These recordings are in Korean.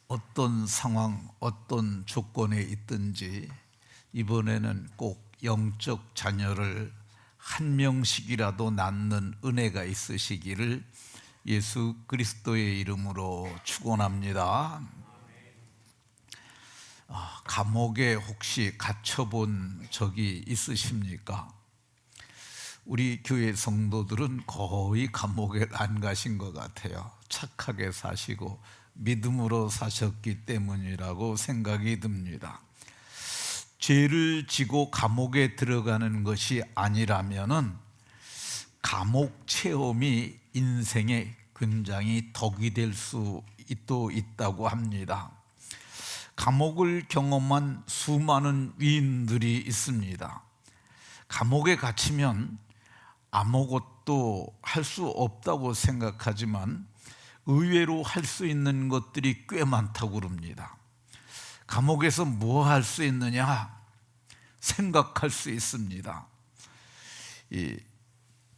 어떤 상황, 어떤 조건에 있든지 이번에는 꼭 영적 자녀를 한 명씩이라도 낳는 은혜가 있으시기를 예수 그리스도의 이름으로 축원합니다. 감옥에 혹시 갇혀본 적이 있으십니까? 우리 교회 성도들은 거의 감옥에 안 가신 것 같아요. 착하게 사시고 믿음으로 사셨기 때문이라고 생각이 듭니다. 죄를 지고 감옥에 들어가는 것이 아니라면은 감옥 체험이 인생에 굉장히 덕이 될 수 있다고 합니다. 감옥을 경험한 수많은 위인들이 있습니다. 감옥에 갇히면 아무것도 할 수 없다고 생각하지만 의외로 할 수 있는 것들이 꽤 많다고 그럽니다. 감옥에서 뭐 할 수 있느냐? 생각할 수 있습니다.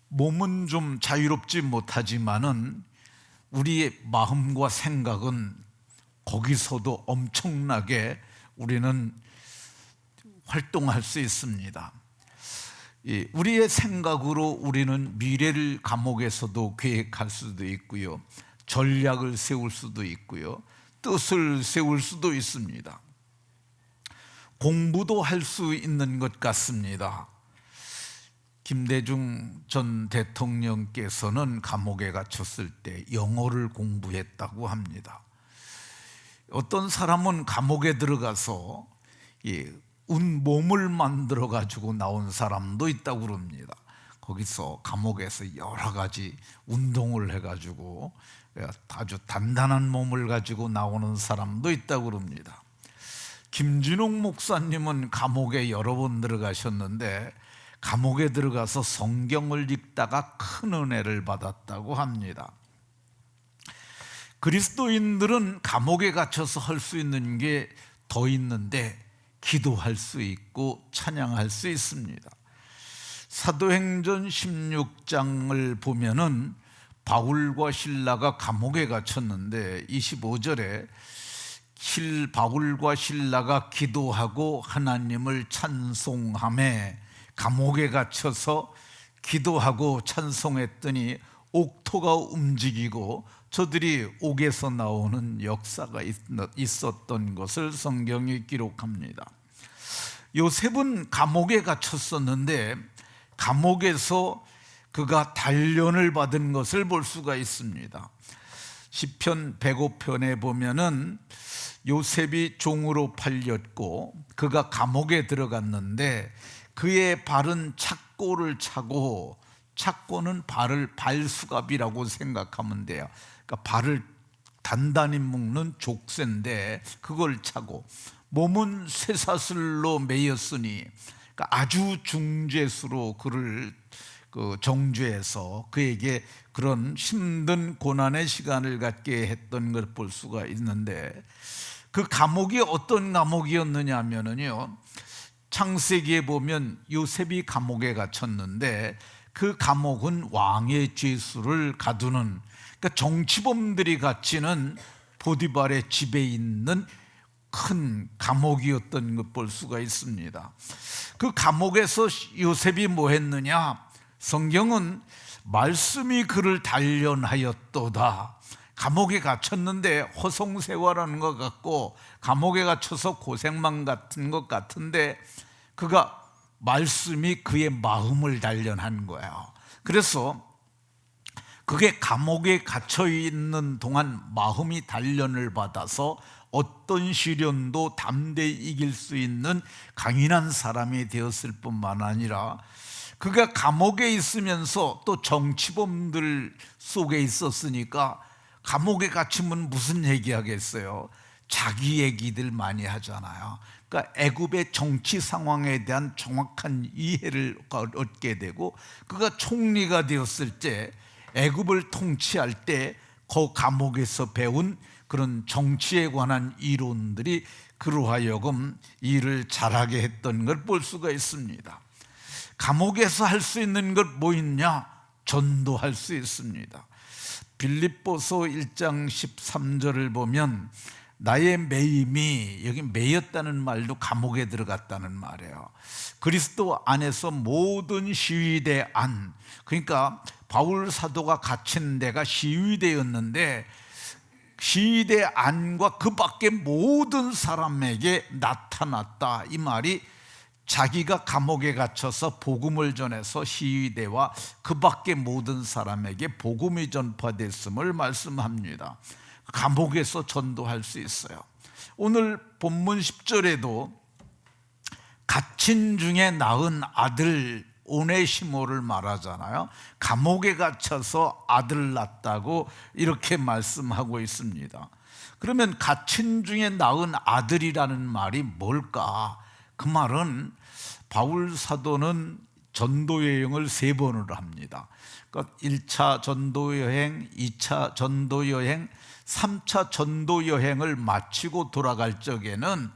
몸은 좀 자유롭지 못하지만은 우리의 마음과 생각은 거기서도 엄청나게 우리는 활동할 수 있습니다. 우리의 생각으로 우리는 미래를 감옥에서도 계획할 수도 있고요, 전략을 세울 수도 있고요, 뜻을 세울 수도 있습니다. 공부도 할 수 있는 것 같습니다. 김대중 전 대통령께서는 감옥에 갇혔을 때 영어를 공부했다고 합니다. 어떤 사람은 감옥에 들어가서 몸을 만들어 가지고 나온 사람도 있다고 그럽니다. 거기서 감옥에서 여러 가지 운동을 해가지고 아주 단단한 몸을 가지고 나오는 사람도 있다고 그럽니다. 김진욱 목사님은 감옥에 여러 번 들어가셨는데 감옥에 들어가서 성경을 읽다가 큰 은혜를 받았다고 합니다. 그리스도인들은 감옥에 갇혀서 할 수 있는 게 더 있는데 기도할 수 있고 찬양할 수 있습니다. 사도행전 16장을 보면은 바울과 실라가 감옥에 갇혔는데 25절에 바울과 실라가 기도하고 하나님을 찬송하며, 감옥에 갇혀서 기도하고 찬송했더니 옥토가 움직이고 저들이 옥에서 나오는 역사가 있었던 것을 성경이 기록합니다. 요셉은 감옥에 갇혔었는데 감옥에서 그가 단련을 받은 것을 볼 수가 있습니다. 시편 105편에 보면은 요셉이 종으로 팔렸고 그가 감옥에 들어갔는데 그의 발은 착고를 차고, 착고는 발을 발수갑이라고 생각하면 돼요. 그러니까 발을 단단히 묶는 족쇄인데 그걸 차고, 몸은 쇠사슬로 매였으니, 그러니까 아주 중죄수로 그를 정죄해서 그에게 그런 힘든 고난의 시간을 갖게 했던 걸 볼 수가 있는데, 그 감옥이 어떤 감옥이었느냐 하면은요, 창세기에 보면 요셉이 감옥에 갇혔는데 그 감옥은 왕의 죄수를 가두는, 그러니까 정치범들이 갇히는 보디발의 집에 있는 큰 감옥이었던 것 볼 수가 있습니다. 그 감옥에서 요셉이 뭐 했느냐? 성경은 말씀이 그를 단련하였도다. 감옥에 갇혔는데 허송세월하는 것 같고 감옥에 갇혀서 고생만 같은 것 같은데 그가 말씀이 그의 마음을 단련한 거예요. 그래서 그게 감옥에 갇혀 있는 동안 마음이 단련을 받아서 어떤 시련도 담대히 이길 수 있는 강인한 사람이 되었을 뿐만 아니라 그가 감옥에 있으면서 또 정치범들 속에 있었으니까, 감옥에 갇히면 무슨 얘기하겠어요? 자기 얘기들 많이 하잖아요. 그러니까 애굽의 정치 상황에 대한 정확한 이해를 얻게 되고, 그가 총리가 되었을 때 애굽을 통치할 때 그 감옥에서 배운 그런 정치에 관한 이론들이 그로 하여금 일을 잘하게 했던 걸 볼 수가 있습니다. 감옥에서 할 수 있는 것 뭐 있냐? 전도할 수 있습니다. 빌립보서 1장 13절을 보면 나의 매임이, 여기 매였다는 말도 감옥에 들어갔다는 말이에요. 그리스도 안에서 모든 시위대 안, 그러니까 바울 사도가 갇힌 데가 시위대였는데 시위대 안과 그 밖에 모든 사람에게 나타났다. 이 말이 자기가 감옥에 갇혀서 복음을 전해서 시위대와 그 밖에 모든 사람에게 복음이 전파됐음을 말씀합니다. 감옥에서 전도할 수 있어요. 오늘 본문 10절에도 갇힌 중에 낳은 아들 오네시모를 말하잖아요. 감옥에 갇혀서 아들 낳았다고 이렇게 말씀하고 있습니다. 그러면 갇힌 중에 낳은 아들이라는 말이 뭘까? 그 말은 바울 사도는 전도 여행을 3번을 합니다. 그러니까 1차 전도 여행, 2차 전도 여행, 3차 전도 여행을 마치고 돌아갈 적에는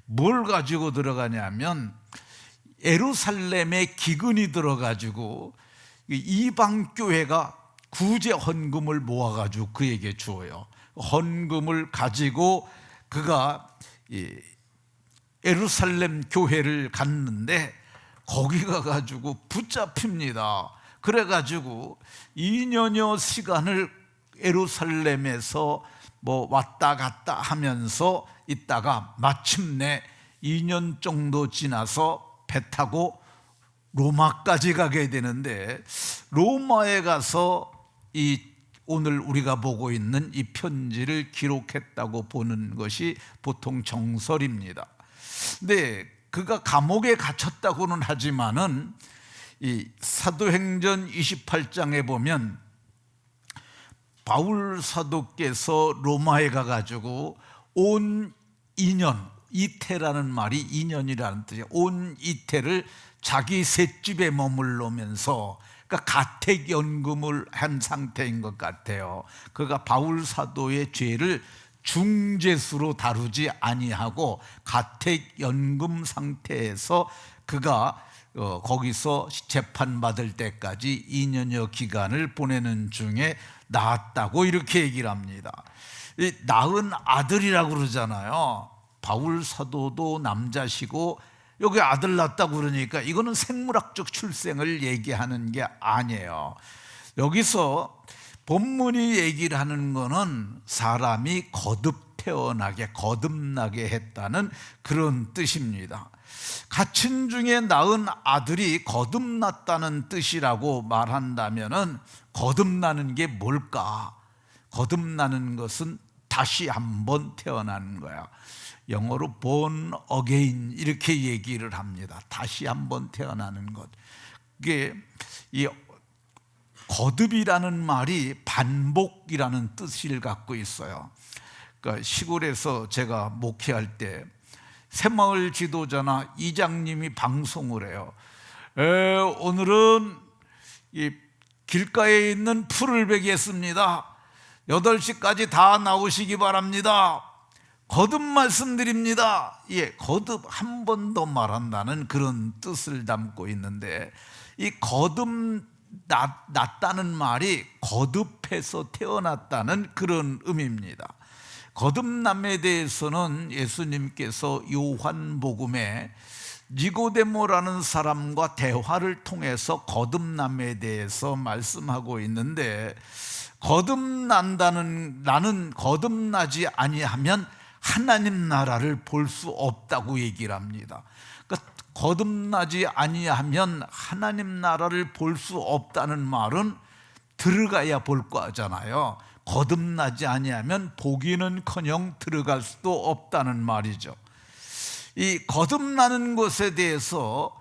뭘 가지고 들어가냐면 예루살렘에 기근이 들어가지고 이방 교회가 구제 헌금을 모아가지고 그에게 주어요. 헌금을 가지고 그가 예루살렘 교회를 갔는데 거기 가가지고 붙잡힙니다. 그래가지고 2년여 시간을 예루살렘에서 왔다 갔다 하면서 있다가 마침내 2년 정도 지나서 배 타고 로마까지 가게 되는데, 로마에 가서 이 오늘 우리가 보고 있는 이 편지를 기록했다고 보는 것이 보통 정설입니다. 근데 그가 감옥에 갇혔다고는 하지만은 이 사도행전 28장에 보면 바울 사도께서 로마에 가가지고 온 2년, 이태라는 말이 2년이라는 뜻이에요. 온 이태를 자기 셋집에 머물러면서, 그러니까 가택연금을 한 상태인 것 같아요. 그가 바울 사도의 죄를 중죄수로 다루지 아니하고 가택연금 상태에서 그가 거기서 재판받을 때까지 2년여 기간을 보내는 중에 낳았다고 이렇게 얘기를 합니다. 이 낳은 아들이라고 그러잖아요. 바울 사도도 남자시고 여기 아들 낳았다고 그러니까 이거는 생물학적 출생을 얘기하는 게 아니에요. 여기서 본문이 얘기를 하는 거는 사람이 거듭나게 했다는 그런 뜻입니다. 갇힌 중에 낳은 아들이 거듭났다는 뜻이라고 말한다면은 거듭나는 게 뭘까? 거듭나는 것은 다시 한번 태어나는 거야. 영어로 born again 이렇게 얘기를 합니다. 다시 한번 태어나는 것. 이게 이 거듭이라는 말이 반복이라는 뜻을 갖고 있어요. 그러니까 시골에서 제가 목회할 때 새마을 지도자나 이장님이 방송을 해요. 오늘은 이 길가에 있는 풀을 베겠습니다. 8시까지 다 나오시기 바랍니다. 거듭 말씀드립니다. 거듭 한 번 더 말한다는 그런 뜻을 담고 있는데, 이 거듭 났다는 말이 거듭해서 태어났다는 그런 의미입니다. 거듭남에 대해서는 예수님께서 요한복음에 니고데모라는 사람과 대화를 통해서 거듭남에 대해서 말씀하고 있는데, 나는 거듭나지 아니하면 하나님 나라를 볼 수 없다고 얘기를 합니다. 그러니까 거듭나지 아니하면 하나님 나라를 볼 수 없다는 말은 들어가야 볼 거잖아요. 거듭나지 아니하면 보기는커녕 들어갈 수도 없다는 말이죠. 이 거듭나는 것에 대해서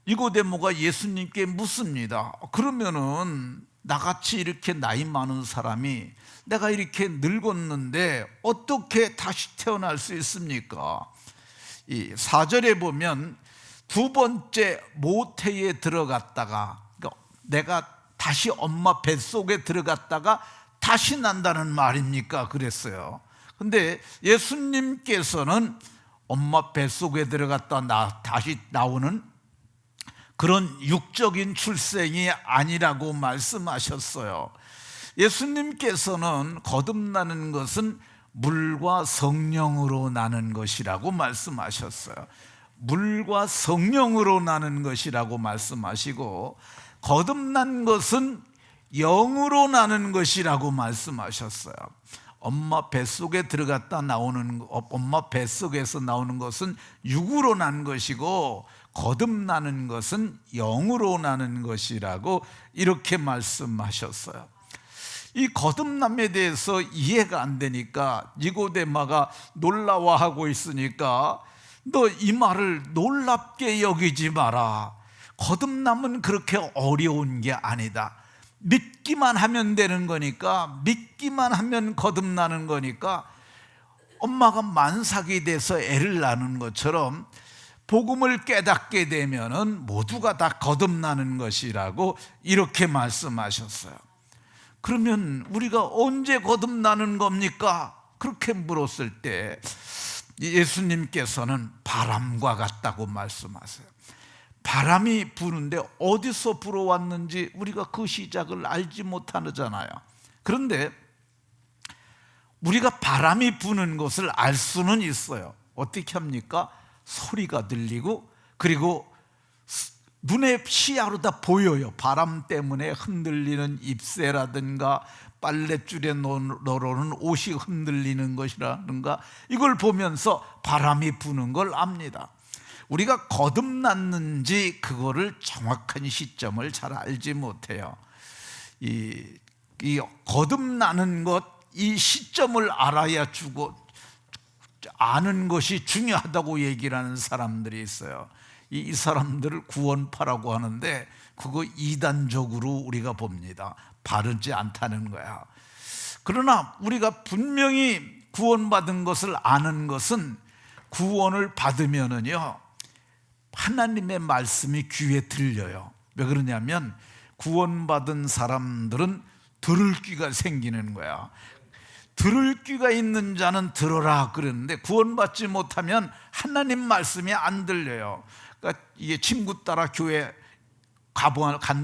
니고데모가 예수님께 묻습니다. 그러면은 나같이 이렇게 나이 많은 사람이 내가 이렇게 늙었는데 어떻게 다시 태어날 수 있습니까? 이 4절에 보면 두 번째 모태에 들어갔다가, 그러니까 내가 다시 엄마 뱃속에 들어갔다가 다시 난다는 말입니까? 그랬어요. 근데 예수님께서는 엄마 뱃속에 들어갔다 다시 나오는 그런 육적인 출생이 아니라고 말씀하셨어요. 예수님께서는 거듭나는 것은 물과 성령으로 나는 것이라고 말씀하셨어요. 물과 성령으로 나는 것이라고 말씀하시고, 거듭난 것은 영으로 나는 것이라고 말씀하셨어요. 엄마 뱃속에 들어갔다 나오는, 엄마 뱃속에서 나오는 것은 육으로 난 것이고, 거듭나는 것은 영으로 나는 것이라고 이렇게 말씀하셨어요. 이 거듭남에 대해서 이해가 안 되니까 니고데마가 놀라워하고 있으니까, 너 이 말을 놀랍게 여기지 마라. 거듭남은 그렇게 어려운 게 아니다. 믿기만 하면 되는 거니까, 믿기만 하면 거듭나는 거니까, 엄마가 만삭이 돼서 애를 낳는 것처럼 복음을 깨닫게 되면은 모두가 다 거듭나는 것이라고 이렇게 말씀하셨어요. 그러면 우리가 언제 거듭나는 겁니까? 그렇게 물었을 때 예수님께서는 바람과 같다고 말씀하세요. 바람이 부는데 어디서 불어왔는지 우리가 그 시작을 알지 못하잖아요. 그런데 우리가 바람이 부는 것을 알 수는 있어요. 어떻게 합니까? 소리가 들리고, 그리고 눈에 시야로 다 보여요. 바람 때문에 흔들리는 잎새라든가 빨랫줄에 넣어놓은 옷이 흔들리는 것이라든가, 이걸 보면서 바람이 부는 걸 압니다. 우리가 거듭났는지 그거를 정확한 시점을 잘 알지 못해요. 이 거듭나는 것, 이 시점을 알아야 아는 것이 중요하다고 얘기를 하는 사람들이 있어요. 이 사람들을 구원파라고 하는데, 그거 이단적으로 우리가 봅니다. 바르지 않다는 거야. 그러나 우리가 분명히 구원받은 것을 아는 것은, 구원을 받으면은요 하나님의 말씀이 귀에 들려요. 왜 그러냐면 구원받은 사람들은 들을 귀가 생기는 거야. 들을 귀가 있는 자는 들어라 그랬는데, 구원받지 못하면 하나님 말씀이 안 들려요. 그러니까 이게 친구 따라 교회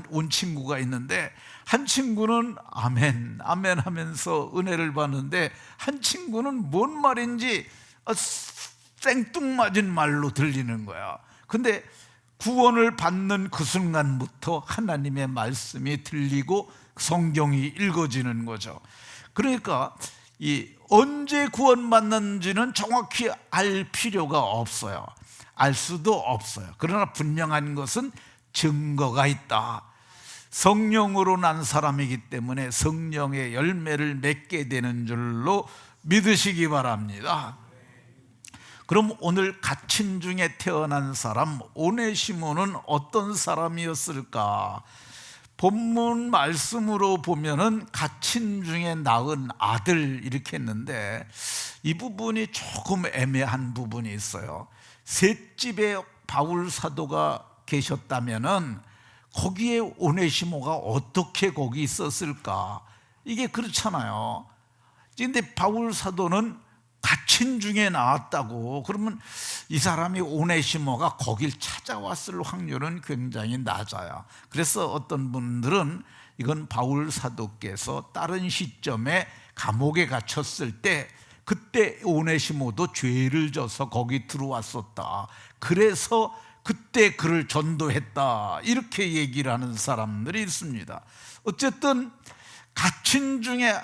온 친구가 있는데, 한 친구는 아멘 아멘 하면서 은혜를 받는데, 한 친구는 뭔 말인지 생뚱맞은 말로 들리는 거야. 근데 구원을 받는 그 순간부터 하나님의 말씀이 들리고 성경이 읽어지는 거죠. 그러니까 언제 구원받는지는 정확히 알 필요가 없어요. 알 수도 없어요. 그러나 분명한 것은 증거가 있다. 성령으로 난 사람이기 때문에 성령의 열매를 맺게 되는 줄로 믿으시기 바랍니다. 그럼 오늘 갇힌 중에 태어난 사람 오네시모는 어떤 사람이었을까? 본문 말씀으로 보면은 갇힌 중에 낳은 아들 이렇게 했는데, 이 부분이 조금 애매한 부분이 있어요. 셋집에 바울 사도가 계셨다면은 거기에 오네시모가 어떻게 거기 있었을까? 이게 그렇잖아요. 그런데 바울 사도는 갇힌 중에 나왔다고, 그러면 이 사람이 오네시모가 거길 찾아왔을 확률은 굉장히 낮아요. 그래서 어떤 분들은 이건 바울 사도께서 다른 시점에 감옥에 갇혔을 때, 그때 오네시모도 죄를 져서 거기 들어왔었다, 그래서 그때 그를 전도했다, 이렇게 얘기를 하는 사람들이 있습니다. 어쨌든 갇힌 중에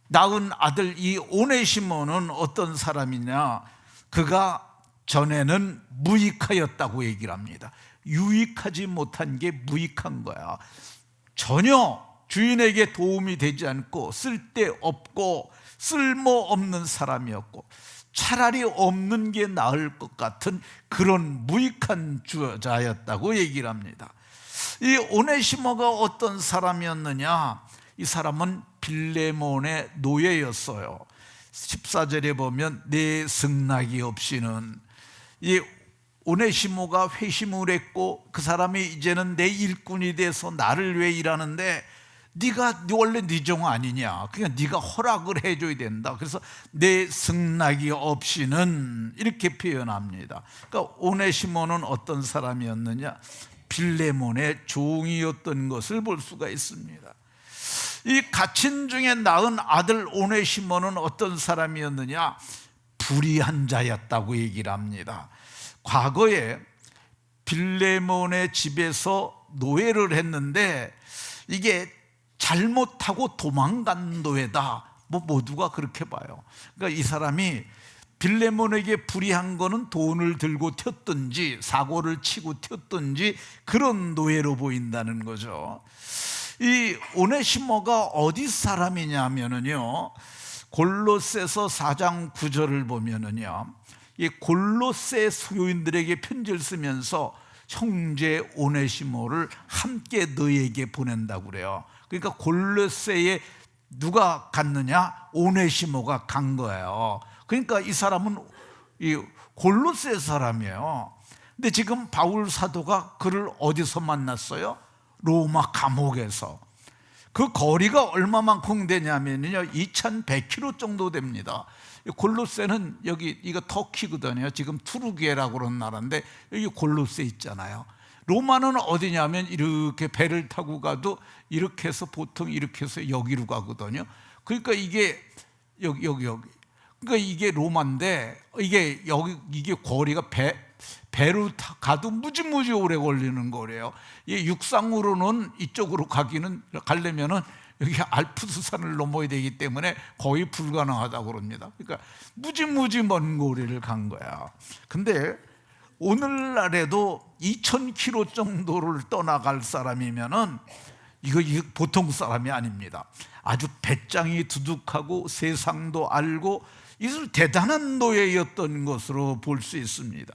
낳은 아들 이 오네시모는 어떤 사람이냐? 그가 전에는 무익하였다고 얘기를 합니다. 유익하지 못한 게 무익한 거야. 전혀 주인에게 도움이 되지 않고 쓸데없고 쓸모없는 사람이었고, 차라리 없는 게 나을 것 같은 그런 무익한 자였다고 얘기를 합니다. 이 오네시모가 어떤 사람이었느냐? 이 사람은 빌레몬의 노예였어요. 14절에 보면 내 승낙이 없이는, 이 오네시모가 회심을 했고 그 사람이 이제는 내 일꾼이 돼서 나를 위해 일하는데, 네가 원래 네 종 아니냐, 그러니까 네가 허락을 해줘야 된다. 그래서 내 승낙이 없이는 이렇게 표현합니다. 그러니까 오네시모는 어떤 사람이었느냐? 빌레몬의 종이었던 것을 볼 수가 있습니다. 이 갇힌 중에 낳은 아들 오네시모는 어떤 사람이었느냐? 불의한 자였다고 얘기를 합니다. 과거에 빌레몬의 집에서 노예를 했는데 이게 잘못하고 도망간 노예다, 모두가 그렇게 봐요. 그러니까 이 사람이 빌레몬에게 불의한 거는 돈을 들고 튀었든지 사고를 치고 튀었든지 그런 노예로 보인다는 거죠. 이 오네시모가 어디 사람이냐면요, 골로새서 4장 9절을 보면은요, 이 골로새 소유인들에게 편지를 쓰면서 형제 오네시모를 함께 너희에게 보낸다고 그래요. 그러니까 골로새에 누가 갔느냐? 오네시모가 간 거예요. 그러니까 이 사람은 이 골로새 사람이에요. 근데 지금 바울 사도가 그를 어디서 만났어요? 로마 감옥에서. 그 거리가 얼마만큼 되냐면요, 2100km 정도 됩니다. 골로새는 여기 이거 터키거든요. 지금 투르기에라고 그러는 나라인데 여기 골로새 있잖아요. 로마는 어디냐면 이렇게 배를 타고 가도 이렇게 해서 보통 이렇게 해서 여기로 가거든요. 그러니까 이게 여기 그러니까 이게 로마인데 이게 거리가 배로 가도 무지무지 오래 걸리는 거래요. 이 육상으로는 이쪽으로 가려면은 여기 알프스 산을 넘어야 되기 때문에 거의 불가능하다고 그럽니다. 그러니까 무지무지 먼 거리를 간 거야. 근데 오늘날에도 2000km 정도를 떠나갈 사람이면은 이거 보통 사람이 아닙니다. 아주 배짱이 두둑하고 세상도 알고 이들 대단한 노예였던 것으로 볼 수 있습니다.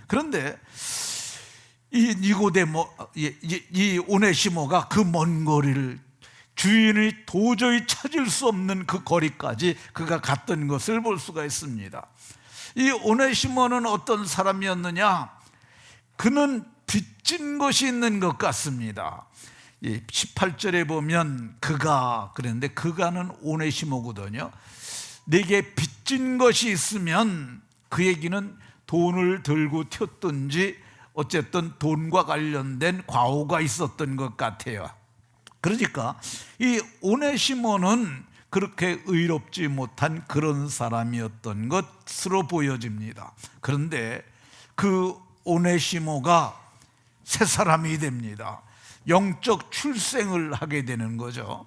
그런데 이 오네시모가 그 먼 거리를 주인이 도저히 찾을 수 없는 그 거리까지 그가 갔던 것을 볼 수가 있습니다. 이 오네시모는 어떤 사람이었느냐? 그는 빚진 것이 있는 것 같습니다. 18절에 보면 그랬는데 그가는 오네시모거든요. 내게 빚진 것이 있으면, 그 얘기는 돈을 들고 튀었든지 어쨌든 돈과 관련된 과오가 있었던 것 같아요. 그러니까 이 오네시모는 그렇게 의롭지 못한 그런 사람이었던 것으로 보여집니다. 그런데 그 오네시모가 새 사람이 됩니다. 영적 출생을 하게 되는 거죠.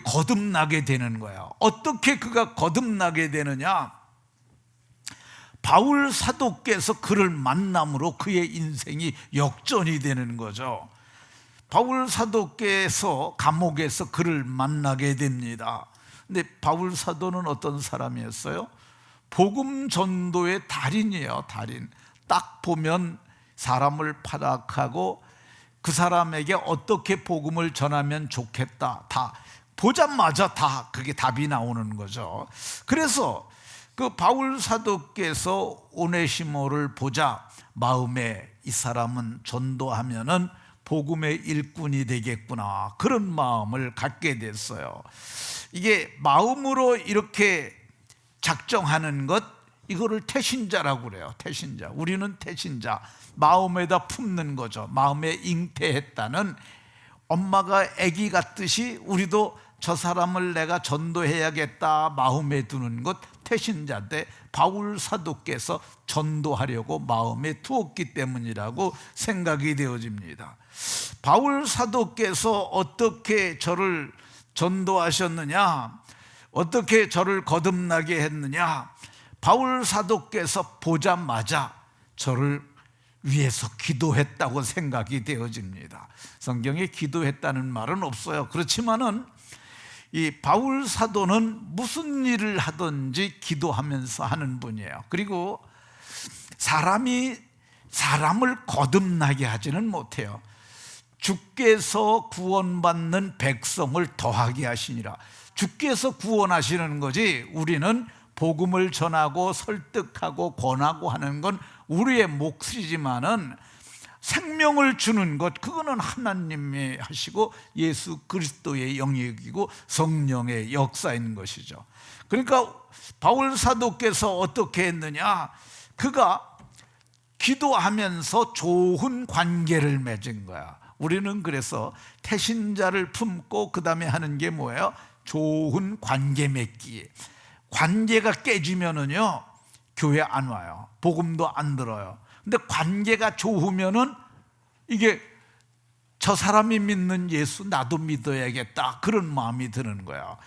거듭나게 되는 거야. 어떻게 그가 거듭나게 되느냐? 바울 사도께서 그를 만남으로 그의 인생이 역전이 되는 거죠. 바울 사도께서 감옥에서 그를 만나게 됩니다. 근데 바울 사도는 어떤 사람이었어요? 복음 전도의 달인이에요. 달인. 딱 보면 사람을 파악하고 그 사람에게 어떻게 복음을 전하면 좋겠다, 다 보자마자 다 그게 답이 나오는 거죠. 그래서 그 바울 사도께서 오네시모를 보자 마음에 이 사람은 전도하면은 복음의 일꾼이 되겠구나, 그런 마음을 갖게 됐어요. 이게 마음으로 이렇게 작정하는 것, 이거를 태신자라고 그래요. 태신자. 우리는 태신자, 마음에다 품는 거죠. 마음에 잉태했다는, 엄마가 아기 같듯이 우리도 저 사람을 내가 전도해야겠다 마음에 두는 것, 태신자인데 바울 사도께서 전도하려고 마음에 두었기 때문이라고 생각이 되어집니다. 바울 사도께서 어떻게 저를 전도하셨느냐, 어떻게 저를 거듭나게 했느냐? 바울 사도께서 보자마자 저를 위해서 기도했다고 생각이 되어집니다. 성경에 기도했다는 말은 없어요. 그렇지만은 이 바울 사도는 무슨 일을 하든지 기도하면서 하는 분이에요. 그리고 사람이 사람을 거듭나게 하지는 못해요. 주께서 구원받는 백성을 더하게 하시니라. 주께서 구원하시는 거지, 우리는 복음을 전하고 설득하고 권하고 하는 건 우리의 몫이지만은 생명을 주는 것, 그거는 하나님이 하시고 예수 그리스도의 영역이고 성령의 역사인 것이죠. 그러니까 바울 사도께서 어떻게 했느냐? 그가 기도하면서 좋은 관계를 맺은 거야. 우리는 그래서 태신자를 품고 그 다음에 하는 게 뭐예요? 좋은 관계 맺기. 관계가 깨지면은요 교회 안 와요. 복음도 안 들어요. 근데 관계가 좋으면은 이게 저 사람이 믿는 예수 나도 믿어야겠다, 그런 마음이 드는 거야.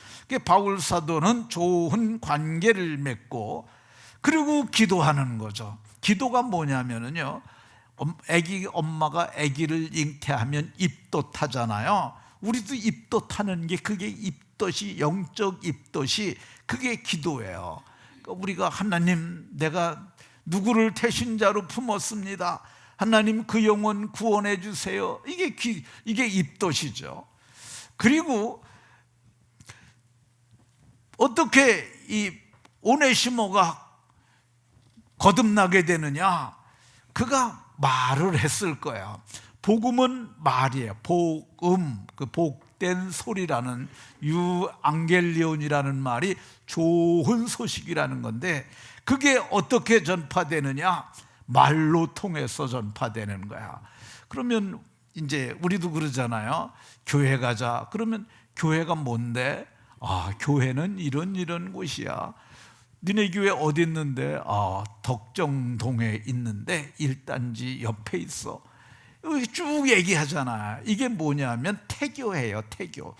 바울 사도는 좋은 관계를 맺고 그리고 기도하는 거죠. 기도가 뭐냐면은요, 엄마가 아기를 잉태하면 입덧하잖아요. 우리도 입덧하는 게 그게 입덧이, 영적 입덧이 그게 기도예요. 그러니까 우리가 하나님, 내가 누구를 태신자로 품었습니다. 하나님 그 영혼 구원해 주세요. 이게 입덧이죠. 그리고 어떻게 이 오네시모가 거듭나게 되느냐? 그가 말을 했을 거야. 복음은 말이에요. 복음, 그 복된 소리라는, 유앙겔리온이라는 말이 좋은 소식이라는 건데, 그게 어떻게 전파되느냐? 말로 통해서 전파되는 거야. 그러면 이제 우리도 그러잖아요. 교회 가자. 그러면 교회가 뭔데? 아, 교회는 이런 곳이야. 니네 교회 어디 있는데? 아, 덕정동에 있는데 1단지 옆에 있어. 여기 쭉 얘기하잖아. 이게 뭐냐면 태교예요. 태교.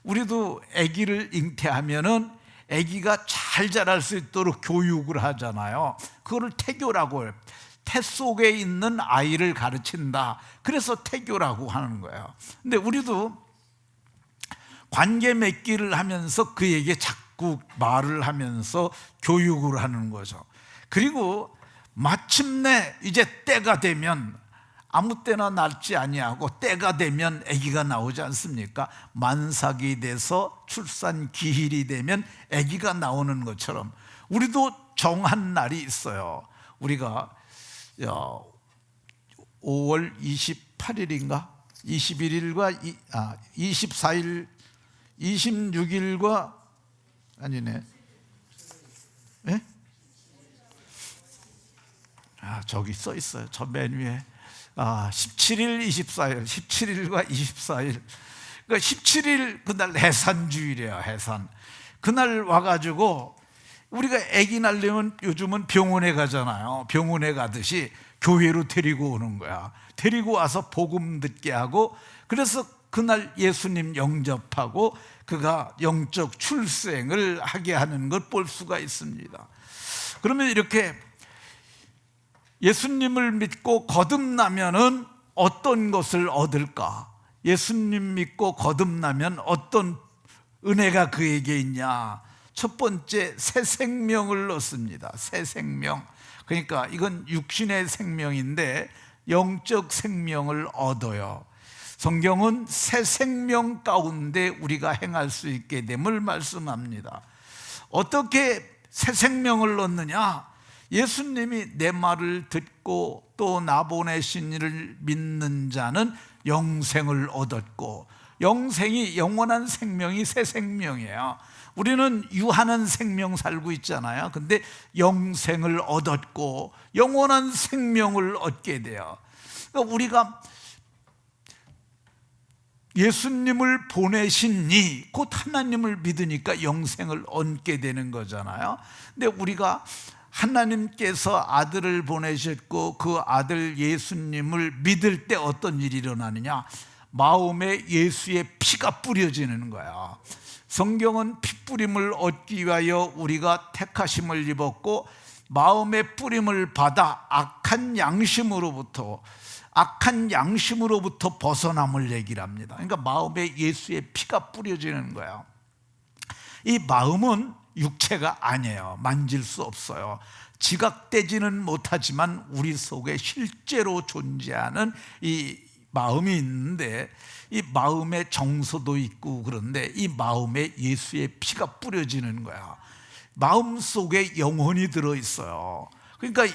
우리도 아기를 잉태하면은 아기가 잘 자랄 수 있도록 교육을 하잖아요. 그거를 태교라고 해요. 태 속에 있는 아이를 가르친다. 그래서 태교라고 하는 거예요. 근데 우리도 관계 맺기를 하면서 그에게 자꾸 말을 하면서 교육을 하는 거죠. 그리고 마침내 이제 때가 되면, 아무 때나 낳지 아니하고 때가 되면 아기가 나오지 않습니까? 만삭이 돼서 출산 기일이 되면 아기가 나오는 것처럼 우리도 정한 날이 있어요. 우리가 5월 28일인가 21일과 24일 26일과 아니네. 예? 저기 써 있어요. 저 맨 위에. 17일, 24일, 17일과 24일. 그러니까 17일 그날 해산주일이에요. 해산. 그날 와가지고 우리가 아기 낳으려면 요즘은 병원에 가잖아요. 병원에 가듯이 교회로 데리고 오는 거야. 데리고 와서 복음 듣게 하고, 그래서 그날 예수님 영접하고 그가 영적 출생을 하게 하는 걸 볼 수가 있습니다. 그러면 이렇게 예수님을 믿고 거듭나면은 어떤 것을 얻을까? 예수님 믿고 거듭나면 어떤 은혜가 그에게 있냐? 첫 번째, 새 생명을 얻습니다. 새 생명. 그러니까 이건 육신의 생명인데 영적 생명을 얻어요. 성경은 새 생명 가운데 우리가 행할 수 있게 됨을 말씀합니다. 어떻게 새 생명을 얻느냐? 예수님이 내 말을 듣고 또 나 보내신 이를 믿는 자는 영생을 얻었고, 영생이, 영원한 생명이 새 생명이에요. 우리는 유한한 생명 살고 있잖아요. 근데 영생을 얻었고 영원한 생명을 얻게 돼요. 그러니까 우리가 예수님을 보내신 이, 곧 하나님을 믿으니까 영생을 얻게 되는 거잖아요. 근데 우리가 하나님께서 아들을 보내셨고 그 아들 예수님을 믿을 때 어떤 일이 일어나느냐? 마음에 예수의 피가 뿌려지는 거야. 성경은 피 뿌림을 얻기 위하여 우리가 택하심을 입었고 마음의 뿌림을 받아 악한 양심으로부터 벗어남을 얘기를 합니다. 그러니까 마음에 예수의 피가 뿌려지는 거예요. 이 마음은 육체가 아니에요. 만질 수 없어요. 지각되지는 못하지만 우리 속에 실제로 존재하는 이 마음이 있는데, 이 마음에 정서도 있고 그런데 이 마음에 예수의 피가 뿌려지는 거야. 마음 속에 영혼이 들어있어요. 그러니까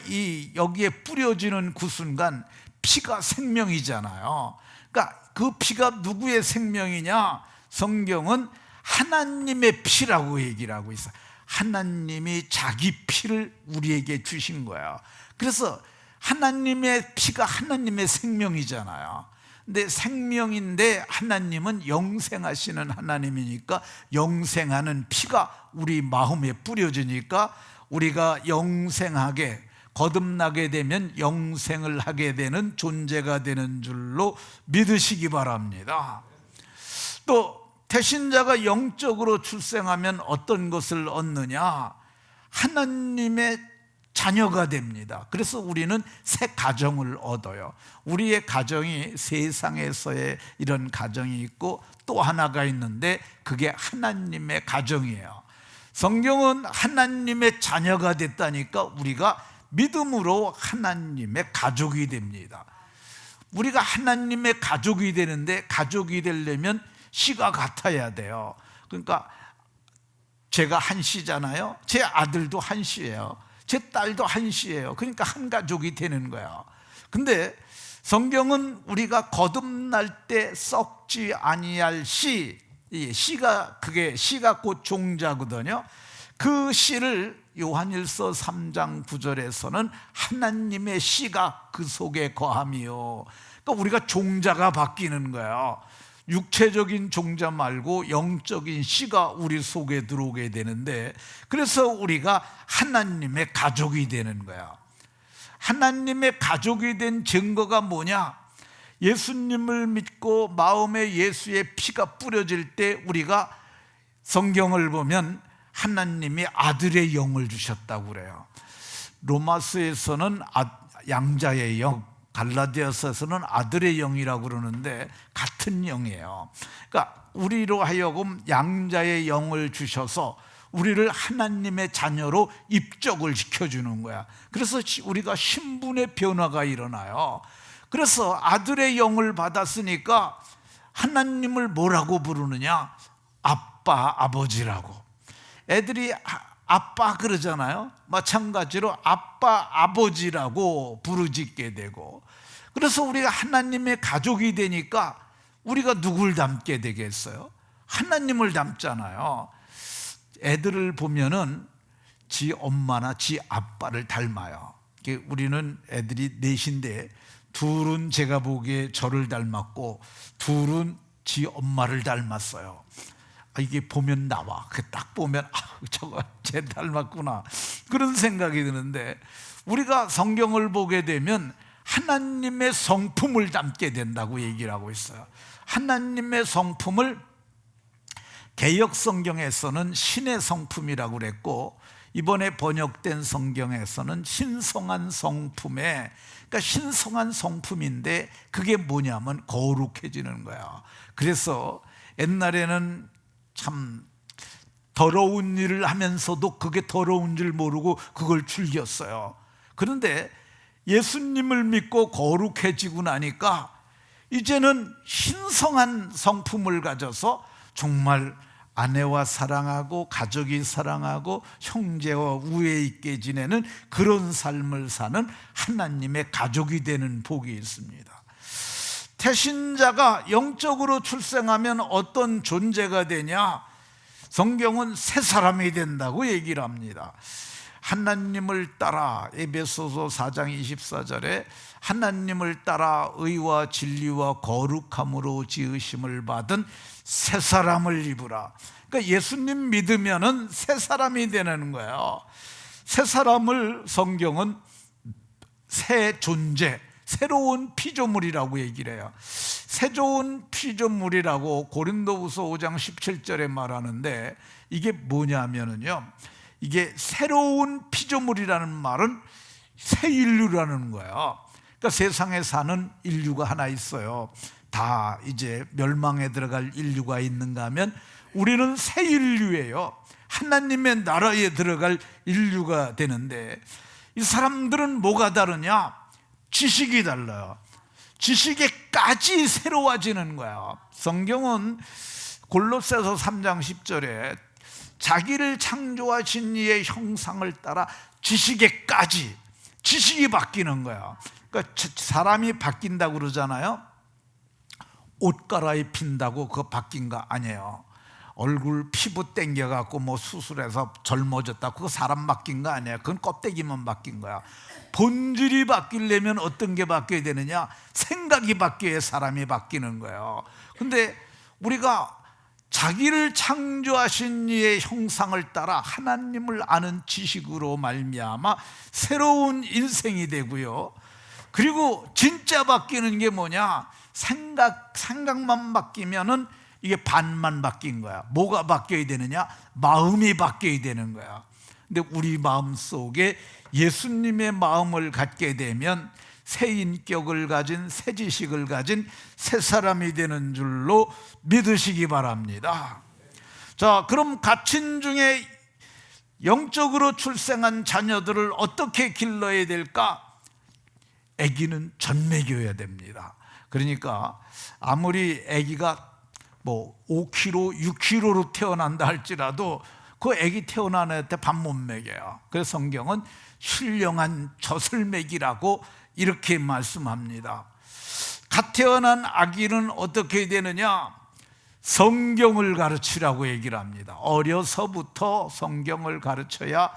여기에 뿌려지는 그 순간 피가 생명이잖아요. 그러니까 그 피가 누구의 생명이냐? 성경은 하나님의 피라고 얘기를 하고 있어요. 하나님이 자기 피를 우리에게 주신 거야. 그래서 하나님의 피가 하나님의 생명이잖아요. 근데 생명인데 하나님은 영생하시는 하나님이니까 영생하는 피가 우리 마음에 뿌려지니까 우리가 영생하게 거듭나게 되면 영생을 하게 되는 존재가 되는 줄로 믿으시기 바랍니다. 또 태신자가 영적으로 출생하면 어떤 것을 얻느냐? 하나님의 자녀가 됩니다. 그래서 우리는 새 가정을 얻어요. 우리의 가정이 세상에서의 이런 가정이 있고 또 하나가 있는데 그게 하나님의 가정이에요. 성경은 하나님의 자녀가 됐다니까 우리가 믿음으로 하나님의 가족이 됩니다. 우리가 하나님의 가족이 되는데 가족이 되려면 씨가 같아야 돼요. 그러니까 제가 한 씨잖아요. 제 아들도 한 씨예요. 제 딸도 한 씨예요. 그러니까 한 가족이 되는 거야. 근데 성경은 우리가 거듭날 때 썩지 아니할 씨, 씨가 그게 씨가 곧 종자거든요. 그 씨를 요한일서 3장 9절에서는 하나님의 씨가 그 속에 거함이요. 그러니까 우리가 종자가 바뀌는 거예요. 육체적인 종자 말고 영적인 씨가 우리 속에 들어오게 되는데, 그래서 우리가 하나님의 가족이 되는 거야. 하나님의 가족이 된 증거가 뭐냐? 예수님을 믿고 마음에 예수의 피가 뿌려질 때 우리가 성경을 보면 하나님이 아들의 영을 주셨다고 그래요. 로마서에서는 양자의 영, 갈라디아서에서는 아들의 영이라고 그러는데 같은 영이에요. 그러니까 우리로 하여금 양자의 영을 주셔서 우리를 하나님의 자녀로 입적을 시켜주는 거야. 그래서 우리가 신분의 변화가 일어나요. 그래서 아들의 영을 받았으니까 하나님을 뭐라고 부르느냐? 아빠, 아버지라고. 애들이 아빠 그러잖아요. 마찬가지로 아빠, 아버지라고 부르짖게 되고, 그래서 우리가 하나님의 가족이 되니까 우리가 누굴 닮게 되겠어요? 하나님을 닮잖아요. 애들을 보면은 지 엄마나 지 아빠를 닮아요. 우리는 애들이 넷인데 둘은 제가 보기에 저를 닮았고 둘은 지 엄마를 닮았어요. 이게 보면 나와. 딱 보면 저거 쟤 닮았구나, 그런 생각이 드는데, 우리가 성경을 보게 되면 하나님의 성품을 담게 된다고 얘기를 하고 있어요. 하나님의 성품을 개역 성경에서는 신의 성품이라고 그랬고, 이번에 번역된 성경에서는 신성한 성품에, 그러니까 신성한 성품인데 그게 뭐냐면 거룩해지는 거야. 그래서 옛날에는 참 더러운 일을 하면서도 그게 더러운 줄 모르고 그걸 즐겼어요. 그런데 예수님을 믿고 거룩해지고 나니까 이제는 신성한 성품을 가져서 정말 아내와 사랑하고 가족이 사랑하고 형제와 우애 있게 지내는 그런 삶을 사는 하나님의 가족이 되는 복이 있습니다. 태신자가 영적으로 출생하면 어떤 존재가 되냐? 성경은 새 사람이 된다고 얘기를 합니다. 하나님을 따라, 에베소서 4장 24절에 하나님을 따라 의와 진리와 거룩함으로 지으심을 받은 새 사람을 입으라. 그러니까 예수님 믿으면은 새 사람이 되는 거예요. 새 사람을 성경은 새 존재, 새로운 피조물이라고 얘기를 해요. 새 좋은 피조물이라고 고린도후서 5장 17절에 말하는데, 이게 뭐냐면은요, 이게 새로운 피조물이라는 말은 새 인류라는 거예요. 그러니까 세상에 사는 인류가 하나 있어요. 다 이제 멸망에 들어갈 인류가 있는가 하면 우리는 새 인류예요. 하나님의 나라에 들어갈 인류가 되는데, 이 사람들은 뭐가 다르냐? 지식이 달라요. 지식에까지 새로워지는 거야. 성경은 골로새서 3장 10절에 자기를 창조하신 이의 형상을 따라 지식에까지, 지식이 바뀌는 거야. 그러니까 사람이 바뀐다고 그러잖아요. 옷 갈아입힌다고 그거 바뀐 거 아니에요. 얼굴 피부 땡겨갖고 뭐 수술해서 젊어졌다, 그거 사람 바뀐 거 아니야. 그건 껍데기만 바뀐 거야. 본질이 바뀌려면 어떤 게 바뀌어야 되느냐? 생각이 바뀌어야 사람이 바뀌는 거예요. 근데 우리가 자기를 창조하신 이의 형상을 따라 하나님을 아는 지식으로 말미암아 새로운 인생이 되고요, 그리고 진짜 바뀌는 게 뭐냐? 생각만 바뀌면은 이게 반만 바뀐 거야. 뭐가 바뀌어야 되느냐? 마음이 바뀌어야 되는 거야. 근데 우리 마음 속에 예수님의 마음을 갖게 되면 새 인격을 가진, 새 지식을 가진 새 사람이 되는 줄로 믿으시기 바랍니다. 자, 그럼 가친 중에 영적으로 출생한 자녀들을 어떻게 길러야 될까? 아기는 전먹여야 됩니다. 그러니까 아무리 아기가 뭐 5kg, 6kg로 태어난다 할지라도 그 아기 태어난 애한테 밥 못 먹여요. 그래서 성경은 신령한 젖을 먹이라고 이렇게 말씀합니다. 갓 태어난 아기는 어떻게 되느냐? 성경을 가르치라고 얘기를 합니다. 어려서부터 성경을 가르쳐야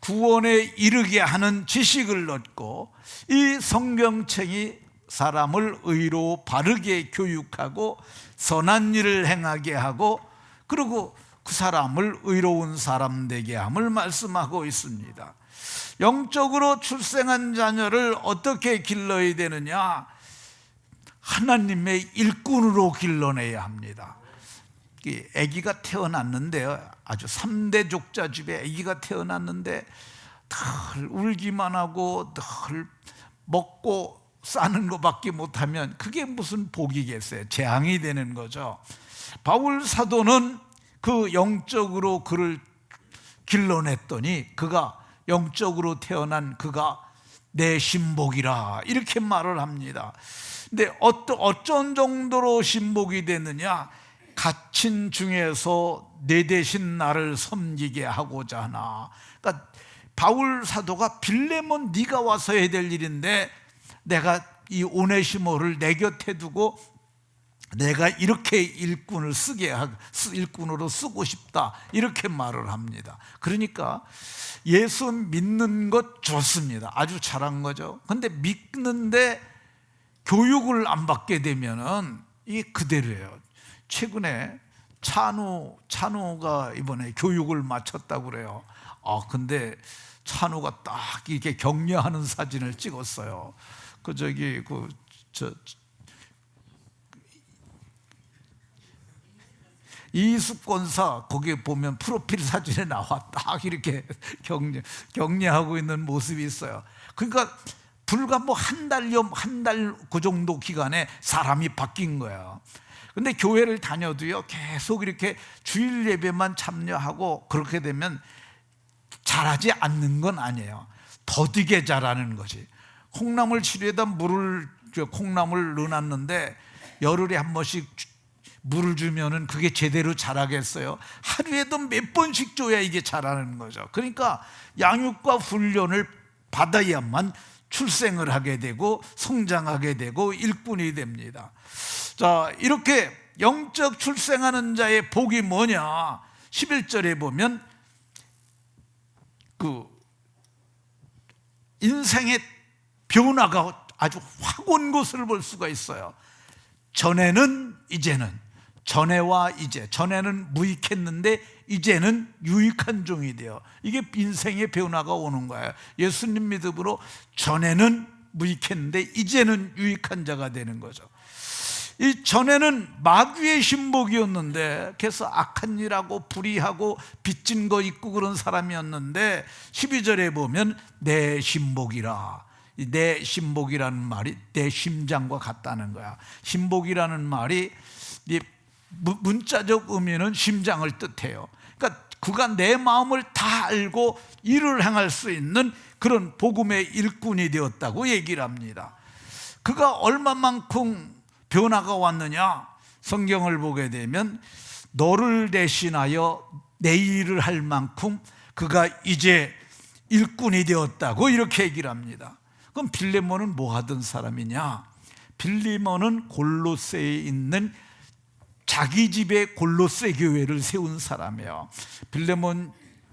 구원에 이르게 하는 지식을 얻고, 이 성경책이 사람을 의로 바르게 교육하고 선한 일을 행하게 하고, 그리고 그 사람을 의로운 사람 되게 함을 말씀하고 있습니다. 영적으로 출생한 자녀를 어떻게 길러야 되느냐? 하나님의 일꾼으로 길러내야 합니다. 아기가 태어났는데, 아주 3대 족자 집에 아기가 태어났는데 늘 울기만 하고 늘 먹고 싸는 것밖에 못하면 그게 무슨 복이겠어요? 재앙이 되는 거죠. 바울 사도는 그 영적으로 그를 길러냈더니 그가 영적으로 태어난 그가 내 신복이라 이렇게 말을 합니다. 근데 어쩐 정도로 신복이 되느냐? 갇힌 중에서 내 대신 나를 섬기게 하고자 하나. 그러니까 바울 사도가 빌레몬 네가 와서 해야 될 일인데 내가 이 오네시모를 내 곁에 두고 내가 이렇게 일꾼으로 쓰고 싶다, 이렇게 말을 합니다. 그러니까 예수 믿는 것 좋습니다. 아주 잘한 거죠. 근데 믿는데 교육을 안 받게 되면은 이게 그대로예요. 최근에 찬우가 이번에 교육을 마쳤다고 그래요. 근데 찬우가 딱 이렇게 격려하는 사진을 찍었어요. 이수권사 거기에 보면 프로필 사진에 나와 딱 이렇게 격려하고 있는 모습이 있어요. 그러니까 불과 뭐 한 달 그 정도 기간에 사람이 바뀐 거예요. 근데 교회를 다녀도요, 계속 이렇게 주일 예배만 참여하고 그렇게 되면 잘하지 않는 건 아니에요. 더디게 잘하는 거지. 콩나물 치료에다 콩나물 넣어놨는데 열흘에 한 번씩 물을 주면은 그게 제대로 자라겠어요? 하루에도 몇 번씩 줘야 이게 자라는 거죠. 그러니까 양육과 훈련을 받아야만 출생을 하게 되고 성장하게 되고 일꾼이 됩니다. 자, 이렇게 영적 출생하는 자의 복이 뭐냐? 11절에 보면 그 인생의 변화가 아주 확 온 것을 볼 수가 있어요. 전에는 이제는, 전에와 이제, 전에는 무익했는데 이제는 유익한 종이 되어, 이게 인생의 변화가 오는 거예요. 예수님 믿음으로 전에는 무익했는데 이제는 유익한 자가 되는 거죠. 이 전에는 마귀의 신복이었는데, 그래서 악한 일하고 불의하고 빚진 거 있고 그런 사람이었는데 12절에 보면 내 신복이라. 내 신복이라는 말이 내 심장과 같다는 거야. 신복이라는 말이 문자적 의미는 심장을 뜻해요. 그러니까 그가 내 마음을 다 알고 일을 행할 수 있는 그런 복음의 일꾼이 되었다고 얘기를 합니다. 그가 얼마만큼 변화가 왔느냐? 성경을 보게 되면 너를 대신하여 내 일을 할 만큼 그가 이제 일꾼이 되었다고 이렇게 얘기를 합니다. 그럼 빌레몬은 뭐 하던 사람이냐? 빌레몬은 골로새에 있는 자기 집에 골로새 교회를 세운 사람이에요. 빌레몬,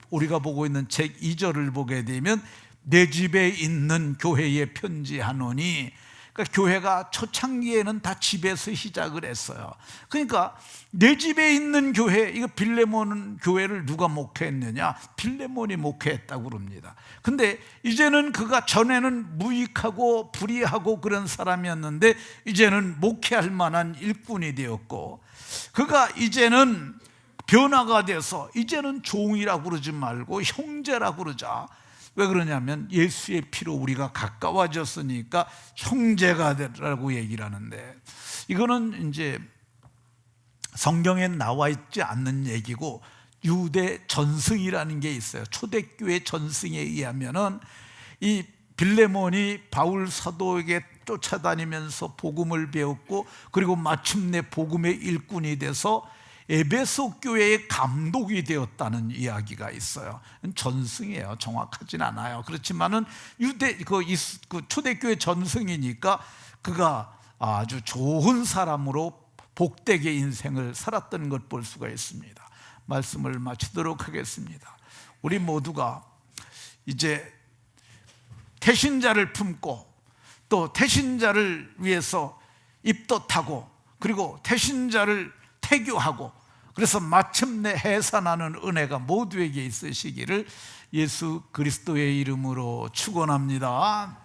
우리가 보고 있는 책 2절을 보게 되면 내 집에 있는 교회에 편지하노니, 그러니까 교회가 초창기에는 다 집에서 시작을 했어요. 그러니까 내 집에 있는 교회, 이거 빌레몬 교회를 누가 목회했느냐? 빌레몬이 목회했다고 그럽니다. 근데 이제는 그가 전에는 무익하고 불의하고 그런 사람이었는데 이제는 목회할 만한 일꾼이 되었고, 그가 이제는 변화가 돼서 이제는 종이라고 그러지 말고 형제라고 그러자. 왜 그러냐면 예수의 피로 우리가 가까워졌으니까 형제가 되라고 얘기를 하는데, 이거는 이제 성경에 나와 있지 않는 얘기고, 유대 전승이라는 게 있어요. 초대교회 전승에 의하면은 이 빌레몬이 바울 사도에게 쫓아다니면서 복음을 배웠고, 그리고 마침내 복음의 일꾼이 돼서 에베소 교회의 감독이 되었다는 이야기가 있어요. 전승이에요. 정확하진 않아요. 그렇지만은 그 초대교회 전승이니까 그가 아주 좋은 사람으로 복되게 인생을 살았던 것 볼 수가 있습니다. 말씀을 마치도록 하겠습니다. 우리 모두가 이제 태신자를 품고 또 태신자를 위해서 입덧하고, 그리고 태신자를 태교하고, 그래서 마침내 해산하는 은혜가 모두에게 있으시기를 예수 그리스도의 이름으로 축원합니다.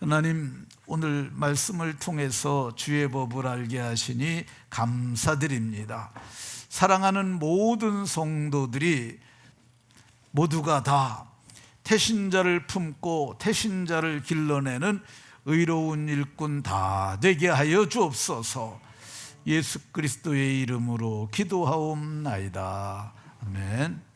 하나님, 오늘 말씀을 통해서 주의 법을 알게 하시니 감사드립니다. 사랑하는 모든 성도들이 모두가 다 태신자를 품고 태신자를 길러내는 의로운 일꾼 다 되게 하여 주옵소서. 예수 그리스도의 이름으로 기도하옵나이다. 아멘.